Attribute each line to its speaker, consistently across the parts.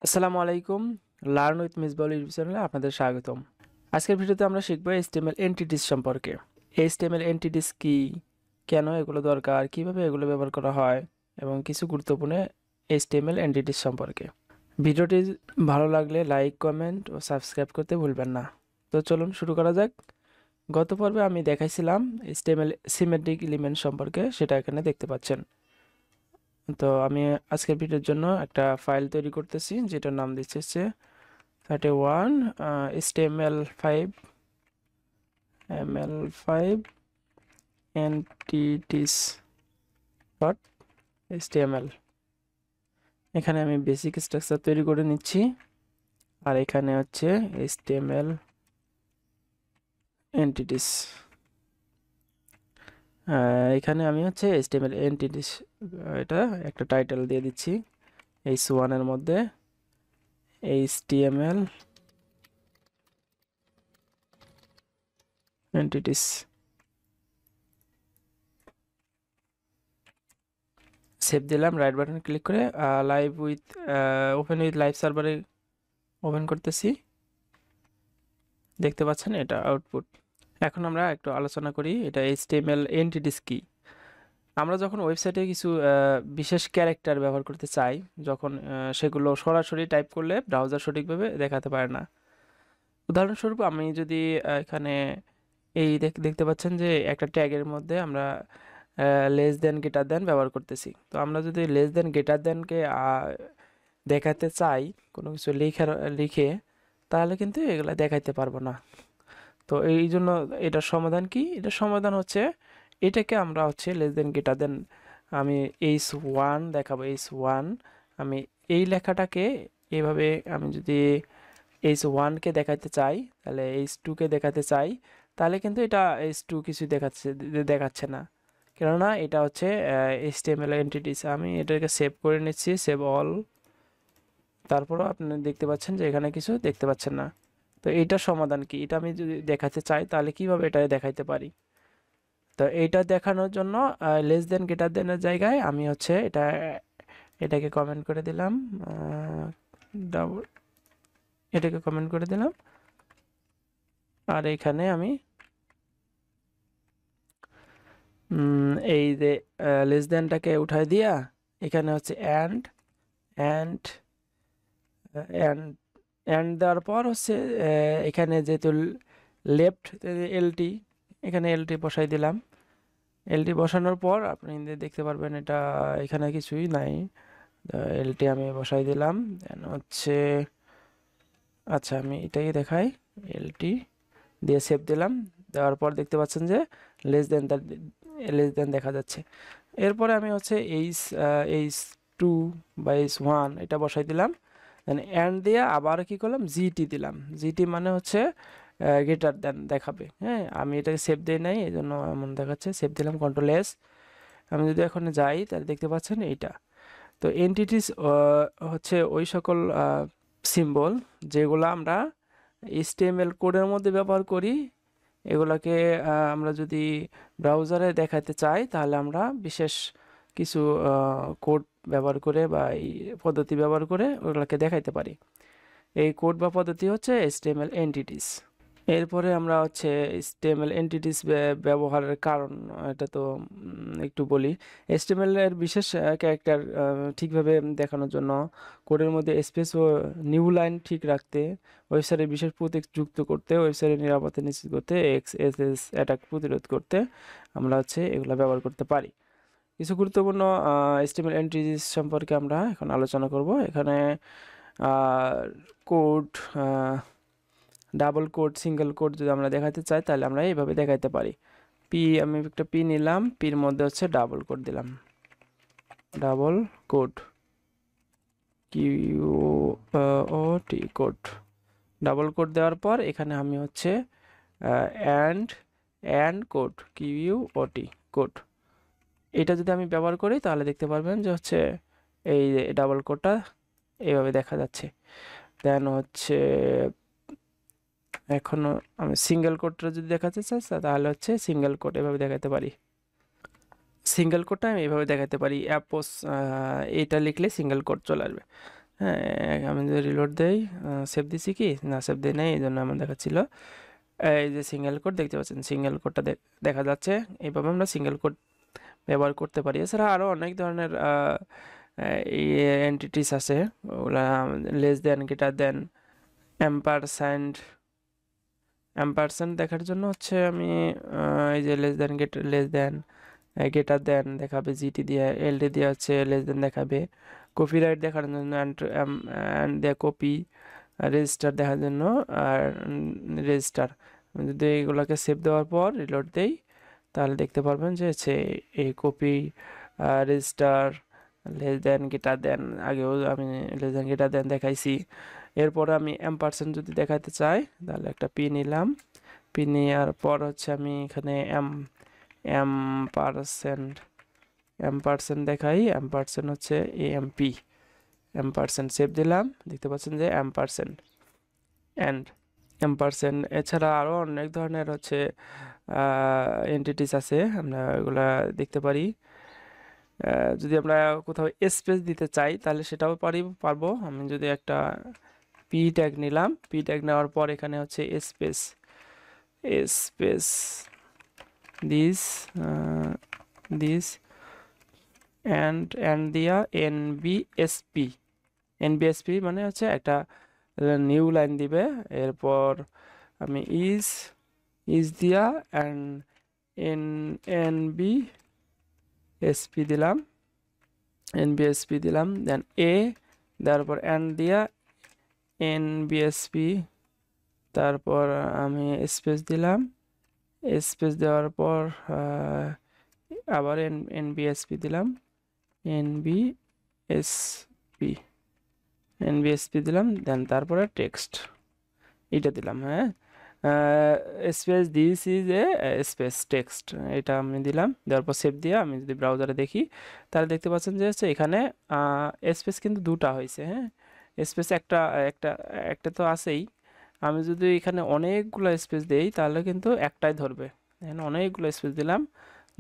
Speaker 1: আসসালামু আলাইকুম। Learn with Misbaul YouTube চ্যানেলে আপনাদের স্বাগতম। আজকের ভিডিওতে আমরা শিখব HTML এন্টিটিস সম্পর্কে। HTML এন্টিটিস কি, কেন এগুলো দরকার, কিভাবে এগুলো ব্যবহার করা হয় এবং কিছু গুরুত্বপূর্ণ HTML এন্টিটিস সম্পর্কে। ভিডিওটি ভালো লাগলে লাইক, কমেন্ট ও সাবস্ক্রাইব করতে ভুলবেন না। তো চলুন শুরু করা যাক। গত পর্বে আমি দেখাইছিলাম HTML সিমেট্রিক এলিমেন্ট সম্পর্কে, সেটা এখানে দেখতে পাচ্ছেন। তো আমি আজকের ভিডিওর জন্য একটা ফাইল তৈরি করতেছি, যেটার নাম দিচ্ছে হচ্ছে 31 HTML5 ml5 entities dot html। এখানে আমি বেসিক স্ট্রাকচার তৈরি করে নিচ্ছি, আর এখানে হচ্ছে HTML entities। এখানে আমি হচ্ছে HTML entities এটা একটা টাইটেল দিয়ে দিচ্ছি h1 এর মধ্যে HTML entities। সেভ দিলাম, রাইট বাটন ক্লিক করে live with open with live সার্ভারে ওপেন করতেছি। দেখতে পাচ্ছেন এটা আউটপুট। এখন আমরা একটু আলোচনা করি এটা HTML এন্টিটিস কি। আমরা যখন ওয়েবসাইটে কিছু বিশেষ ক্যারেক্টার ব্যবহার করতে চাই, যখন সেগুলো সরাসরি টাইপ করলে ব্রাউজার সঠিকভাবে দেখাতে পারে না। উদাহরণস্বরূপ আমি যদি এখানে এই দেখতে পাচ্ছেন যে একটা ট্যাগের মধ্যে আমরা লেস দেন গ্রেটার দেন ব্যবহার করতেছি। তো আমরা যদি লেস দেন গ্রেটার দেনকে দেখাতে চাই কোনো কিছু লিখে, তাহলে কিন্তু এগুলা দেখাইতে পারবো না। তো এই জন্য এটার সমাধান কি? এটার সমাধান হচ্ছে এটাকে আমরা হচ্ছে লেস দেন গ্রেটার দেন, আমি h1 দেখাবো h1। আমি এই লেখাটাকে এইভাবে আমি যদি h1কে দেখাতে চাই, তাহলে h2কে দেখাতে চাই, তাহলে কিন্তু এটা h2 কিছু দেখাচ্ছে না, কেননা এটা হচ্ছে HTML এন্টিটিস। আমি এটাকে সেভ করে নিচ্ছি, সেভ অল। তারপরও আপনি দেখতে পাচ্ছেন যে এখানে কিছু দেখতে পাচ্ছেন না। তো এইটার সমাধান কি? এটা আমি যদি দেখাতে চাই তাহলে কিভাবে এটা দেখাইতে পারি? তো এইটা দেখানোর জন্য লেস দেন গ্রেটার দেনের জায়গায় আমি হচ্ছে এটাকে কমেন্ট করে দিলাম, ডাবল এটাকে কমেন্ট করে দিলাম, আর এখানে আমি এই যে লেস দেনটাকে উঠাই দিয়া এখানে হচ্ছে অ্যান্ড অ্যান্ড অ্যান্ড অ্যান্ড দেওয়ার পর হচ্ছে এখানে যেহেতু লেফট এলটি, এখানে এলটি বসাই দিলাম। এলটি বসানোর পর আপনি দেখতে পারবেন এটা এখানে কিছুই নাই। এলটি আমি বসাই দিলাম, দেন হচ্ছে আচ্ছা আমি এটাই দেখাই, এলটি দিয়ে সেভ দিলাম। দেওয়ার পর দেখতে পাচ্ছেন যে লেস দেন লেস দেন দেখা যাচ্ছে। এরপরে আমি হচ্ছে এইচ টু বা h1 এটা বসাই দিলাম, দেন অ্যান্ড দিয়ে আবার কি করলাম, জিটি দিলাম। জিটি মানে হচ্ছে গ্রেটার দেন দেখাবে। হ্যাঁ, আমি এটাকে সেভ দিই নাই, এই জন্য এমন দেখাচ্ছে। সেভ দিলাম, কন্ট্রোল S। আমি যদি এখন যাই তাহলে দেখতে পাচ্ছেন এইটা। তো এন্টিটিস হচ্ছে ওই সকল সিম্বল যেগুলো আমরা HTML কোডের মধ্যে ব্যবহার করি। এগুলাকে আমরা যদি ব্রাউজারে দেখাতে চাই, তাহলে আমরা বিশেষ কিছু কোড ব্যবহার করে বা এই পদ্ধতি ব্যবহার করে ওগুলোকে দেখাইতে পারি। এই কোড বা পদ্ধতি হচ্ছে HTML এন্টিটিস। এরপরে আমরা হচ্ছে HTML এন্টিটিস ব্যবহারের কারণ, এটা তো একটু বলি। HTML এর বিশেষ ক্যারেক্টার ঠিকভাবে দেখানোর জন্য, কোডের মধ্যে স্পেস ও নিউ লাইন ঠিক রাখতে, ওয়েবসাইটের বিশেষ প্রতীক যুক্ত করতে, ওয়েবসাইটের নিরাপত্তা নিশ্চিত করতে, XSS অ্যাটাক প্রতিরোধ করতে আমরা হচ্ছে এগুলো ব্যবহার করতে পারি। কিছু গুরুত্বপূর্ণ HTML এন্টিটিস সম্পর্কে আমরা এখন আলোচনা করব। এখানে code, double code, single quote যদি আমরা দেখাতে চাই তাহলে আমরা এইভাবে দেখাইতে পারি। আমি একটা পি নিলাম, পির মধ্যে হচ্ছে ডাবল কোড দিলাম, double quote, Q O T quote. Double quote দেওয়ার পর এখানে আমি হচ্ছে end quote, Q O T quote. এটা যদি আমি ব্যবহার করি তাহলে দেখতে পারবেন যে হচ্ছে এই ডাবল কোডটা এইভাবে দেখা যাচ্ছে। দেন হচ্ছে এখনো আমি সিঙ্গেল কোডটা যদি দেখাতে চাই তাহলে হচ্ছে সিঙ্গেল কোড এভাবে দেখাতে পারি। সিঙ্গেল কোডটা আমি এভাবে দেখাতে পারি, অ্যাপোস এটা লিখলে সিঙ্গেল কোড চলে আসবে। হ্যাঁ, আমি যদি রিলোড দেই, সেভ দিছি কি না, সেভ দিই নাই, এই জন্য আমার দেখাচ্ছিল। এই যে সিঙ্গেল কোড দেখতে পাচ্ছেন, সিঙ্গেল কোডটা দেখা যাচ্ছে। এইভাবে আমরা সিঙ্গেল কোড ব্যবহার করতে পারি। এছাড়া আরও অনেক ধরনের এন্টিটিস আছে, ওগুলা less than, greater than, Ampersand. Ampersand দেখার জন্য হচ্ছে আমি এই যে লেস দেন গ্রেটার দেন দেখাবে জিটি দিয়ে, এলডি দিয়ে হচ্ছে লেস দেন দেখাবে। কপিরাইট দেখার জন্য অ্যান্ড দিয়ে কপি, রেজিস্টার দেখার জন্য আর রেজিস্টার। যদি এগুলোকে সেভ দেওয়ার পর রিলোড দেই, তাহলে দেখতে পারবেন যে এই copy, register, less than greater than, আগেও আমি লেস দেন গ্রেটার দেন দেখাইছি। এরপর আমি অ্যাম্পারসেন্ট যদি দেখাতে চাই, তাহলে একটা পি নিলাম, পি নেওয়ার পর হচ্ছে আমি এখানে অ্যাম্পারসেন্ট অ্যাম্পারসেন্ট দেখাই, অ্যাম্পারসেন্ট হচ্ছে এএমপি, অ্যাম্পারসেন্ট সেভ দিলাম, দেখতে পাচ্ছেন যে অ্যাম্পারসেন্ট অ্যান্ড অ্যাম্পারসেন্ট। এছাড়া আরও অনেক ধরনের হচ্ছে এন্টিটিস আছে, আমরা এগুলা দেখতে পারি। যদি আমরা কোথাও স্পেস দিতে চাই তাহলে সেটাও পারবো। আমি যদি একটা পি ট্যাগ নিলাম, পি ট্যাগ নেওয়ার পর এখানে হচ্ছে space, space this this and দিয়া এনবিএসপি, এনবিএসপি মানে হচ্ছে একটা নিউ লাইন দিবে। এরপর আমি ইজ দিয়া অ্যান্ড এনবিএসপি দিলাম, এনবিএসপি দিলাম, দেন এ দেওয়ার পর অ্যান্ড দিয়া এনবিএসপি, তারপর আমি স্পেস দিলাম, স্পেস দেওয়ার পর আবার এনবিএসপি দিলাম, এনবিএসপি এনবিএসপি দিলাম, দেন তারপরে টেক্সট এটা দিলাম। হ্যাঁ, space this is a space text, এটা আমি দিলাম। দেওয়ার পর সেভ দিয়ে আমি যদি ব্রাউজারে দেখি, তাহলে দেখতে পাচ্ছেন যে হচ্ছে এখানে স্পেস কিন্তু দুটা হয়েছে। হ্যাঁ, স্পেস একটা একটা একটা তো আছেই। আমি যদি এখানে অনেকগুলো স্পেস দেই তাহলে কিন্তু একটাই ধরবে। এখানে অনেকগুলো স্পেস দিলাম,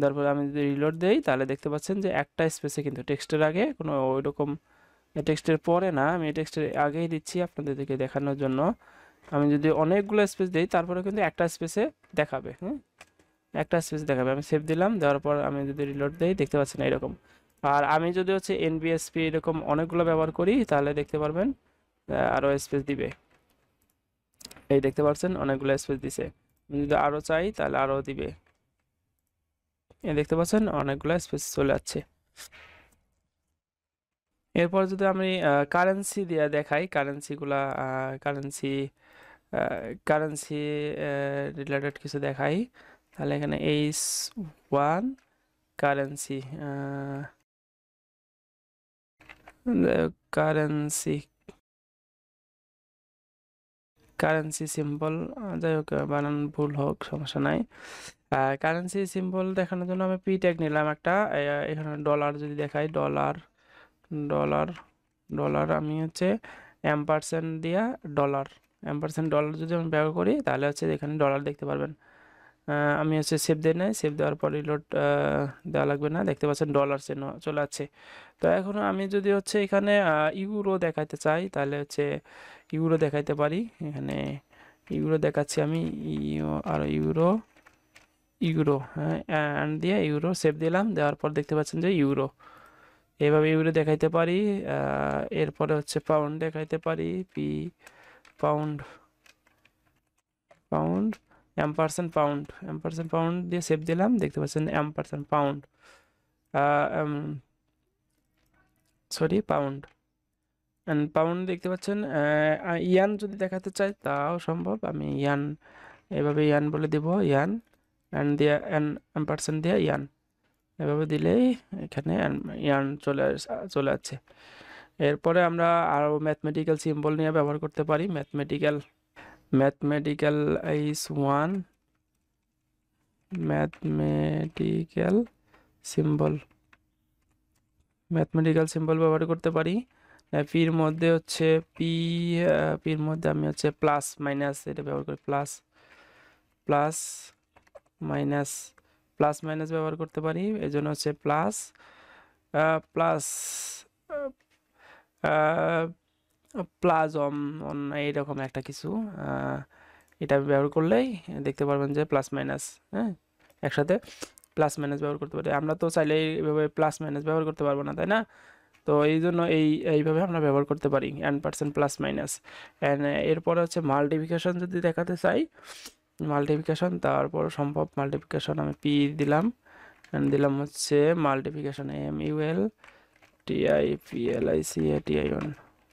Speaker 1: তারপর আমি যদি রিলোড দেই তাহলে দেখতে পাচ্ছেন যে একটা স্পেসে কিন্তু টেক্সটের আগে কোনো ওইরকম, টেক্সটের পরে না, আমি টেক্সটের আগেই দিচ্ছি আপনাদেরকে দেখানোর জন্য। আমি যদি অনেকগুলো স্পেস দিই তারপরে কিন্তু একটা স্পেসে দেখাবে। হুম, একটা স্পেস দেখাবে। আমি সেভ দিলাম, দেওয়ার পর আমি যদি রিলোড দেই দেখতে পাচ্ছেন এরকম। আর আমি যদি হচ্ছে এনবিএসপি এরকম অনেকগুলো ব্যবহার করি তাহলে দেখতে পারবেন আরও স্পেস দিবে। এই দেখতে পাচ্ছেন অনেকগুলো স্পেস দিছে। আমি যদি আরও চাই তাহলে আরও দিবে। এই দেখতে পাচ্ছেন অনেকগুলো স্পেস চলে যাচ্ছে। এরপর যদি আমি কারেন্সি দিয়ে দেখাই, কারেন্সি কারেন্সি রিলেটেড কিছু দেখাই, তাহলে এখানে H1 currency, currency currency symbol, যাই হোক বানান ভুল হোক সমস্যা নাই। কারেন্সি সিম্বল দেখানোর জন্য আমি পি ট্যাগ নিলাম একটা। এখানে ডলার যদি দেখাই, ডলার ডলার ডলার আমি হচ্ছে অ্যাম্পারসেন্ট দিয়া ডলার, অ্যাম্পারসেন্ট ডলার যদি আমি ব্যবহার করি তাহলে হচ্ছে এখানে ডলার দেখতে পারবেন। আমি হচ্ছে সেভ দিয়ে নাই, সেভ দেওয়ার পর রিলোড দেওয়া লাগবে না, দেখতে পাচ্ছেন ডলার চিহ্ন চলে আসছে। তো এখন আমি যদি হচ্ছে এখানে ইউরো দেখাইতে চাই তাহলে হচ্ছে ইউরো দেখাইতে পারি। এখানে ইউরো দেখাচ্ছি আমি, আর ইউরো, ইউরো, হ্যাঁ, অ্যান্ড দিয়ে ইউরো সেভ দিলাম, দেওয়ার পর দেখতে পাচ্ছেন যে ইউরো, এইভাবে ইউরো দেখাইতে পারি। এরপরে হচ্ছে পাউন্ড দেখাইতে পারি, পাউন্ড পাউন্ড অ্যাম্পারসেন্ট পাউন্ড দিয়ে সেভ দিলাম, দেখতে পাচ্ছেন ampersand pound, sorry pound and pound দেখতে পাচ্ছেন। ইয়ান যদি দেখাতে চাই তাও সম্ভব, আমি ইয়ান এভাবে ইয়ান বলে দেব, ইয়ান অ্যান্ড দিয়ে অ্যাম্পারসেন্ট দিয়ে ইয়ান, এভাবে দিলেই এখানে ইয়ান চলে যাচ্ছে। এরপরে আমরা আরও ম্যাথমেটিক্যাল সিম্বল নিয়ে ব্যবহার করতে পারি। ম্যাথমেটিক্যাল H1 ম্যাথমেটিক্যাল সিম্বল ব্যবহার করতে পারি। পির মধ্যে হচ্ছে পির মধ্যে আমি হচ্ছে প্লাস মাইনাস এটা ব্যবহার করি, প্লাস মাইনাস ব্যবহার করতে পারি। এই জন্য হচ্ছে প্লাস প্লাজম এইরকম একটা কিছু। এটা ব্যবহার করলেই দেখতে পারবেন যে প্লাস মাইনাস, হ্যাঁ, একসাথে প্লাস মাইনাস ব্যবহার করতে পারি। আমরা তো চাইলে এইভাবে প্লাস মাইনাস ব্যবহার করতে পারবো না, তাই না? তো এই জন্য এইভাবে আমরা ব্যবহার করতে পারি n% প্লাস মাইনাস। অ্যান্ড এরপরে হচ্ছে মাল্টিপ্লিকেশন যদি দেখাতে চাই, মাল্টিপ্লিকেশন তারপর সম্ভব মাল্টিপ্লিকেশন আমি পি দিলাম, অ্যান্ড দিলাম হচ্ছে multiplication MULTIPLICATION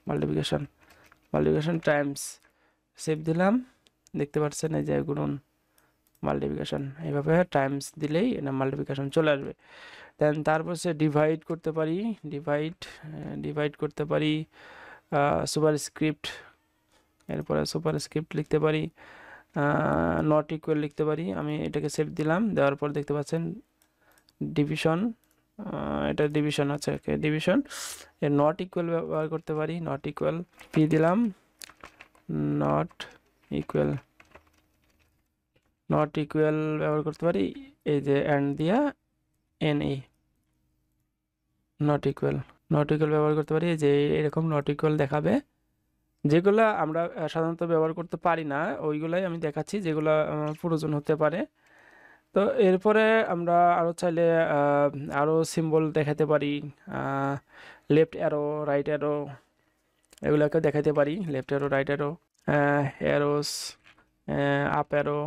Speaker 1: multiplication, multiplication Times save দিলাম। দেখতে পাচ্ছেন এই যে গুণন মাল্টিপ্লিকেশন, এইভাবে টাইমস দিলেই এটা মাল্টিপ্লিকেশন চলে আসবে। দেন তারপর সে ডিভাইড করতে পারি, ডিভাইড করতে পারি সুপারস্ক্রিপ্ট, এরপরে সুপারস্ক্রিপ্ট লিখতে পারি, নট ইকুয়াল লিখতে পারি। আমি এটাকে সেভ দিলাম, দেওয়ার পর দেখতে পাচ্ছেন ডিভিশন, এটা ডিভিশন আছে, ওকে ডিভিশন। এর নট ইকুয়াল ব্যবহার করতে পারি, নট ইকুয়াল পি দিলাম, নট ইকুয়াল, নট ইকুয়াল ব্যবহার করতে পারি এই যে অ্যান্ড দিয়া NA, not equal, not equal ব্যবহার করতে পারি যে এরকম নট ইকুয়াল দেখাবে। যেগুলো আমরা সাধারণত ব্যবহার করতে পারি না ওইগুলাই আমি দেখাচ্ছি, যেগুলো প্রয়োজন হতে পারে। তো এরপরে আমরা আরও চাইলে আরও সিম্বল দেখাতে পারি, লেফট অ্যারো, রাইট অ্যারো, এগুলোকে দেখাতে পারি, left arrow, right arrow, arrows, up arrow,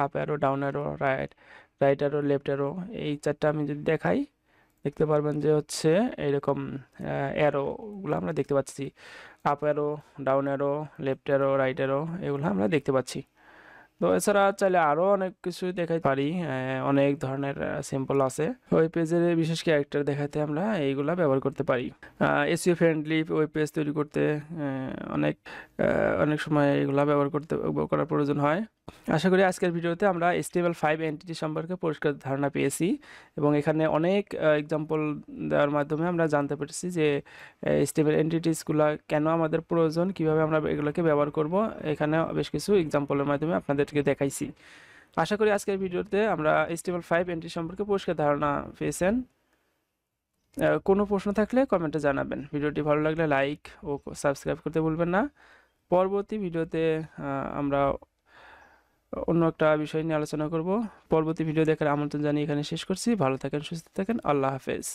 Speaker 1: up arrow, down arrow, right arrow, left arrow. এই চারটা আমি যদি দেখাই দেখতে পারবেন যে হচ্ছে এইরকম অ্যারোগুলো আমরা দেখতে পাচ্ছি, up arrow, down arrow, left arrow, right arrow, এগুলো আমরা দেখতে পাচ্ছি। তো এছাড়া চাইলে আরও অনেক কিছু দেখাতে পারি, অনেক ধরনের সিম্বল আছে। ওয়েব পেজের বিশেষ ক্যারেক্টার দেখাতে আমরা এইগুলা ব্যবহার করতে পারি। এসইও ফ্রেন্ডলি ওয়েব পেজ তৈরি করতে অনেক অনেক সময় এগুলা ব্যবহার করার প্রয়োজন হয়। আশা করি আজকের ভিডিওতে আমরা HTML5 এন্টিটি সম্পর্কে পরিষ্কার ধারণা পেয়েছি, এবং এখানে অনেক এক্সাম্পল দেওয়ার মাধ্যমে আমরা জানতে পেরেছি যে HTML এন্টিটিসগুলো কেন আমাদের প্রয়োজন, কিভাবে আমরা এগুলোকে ব্যবহার করব। এখানে বেশ কিছু এক্সাম্পলের মাধ্যমে আপনাদেরকে দেখাইছি। আশা করি আজকের ভিডিওতে আমরা HTML5 এন্টিটি সম্পর্কে পরিষ্কার ধারণা পেয়েছেন। কোনো প্রশ্ন থাকলে কমেন্টে জানাবেন। ভিডিওটি ভালো লাগলে লাইক ও সাবস্ক্রাইব করতে ভুলবেন না। পরবর্তী ভিডিওতে আমরা অন্য একটা বিষয় নিয়ে আলোচনা করব। পরবর্তী ভিডিও দেখার আমন্ত্রণ জানিয়ে এখানে শেষ করছি। ভালো থাকেন, সুস্থ থাকেন, আল্লাহ হাফেজ।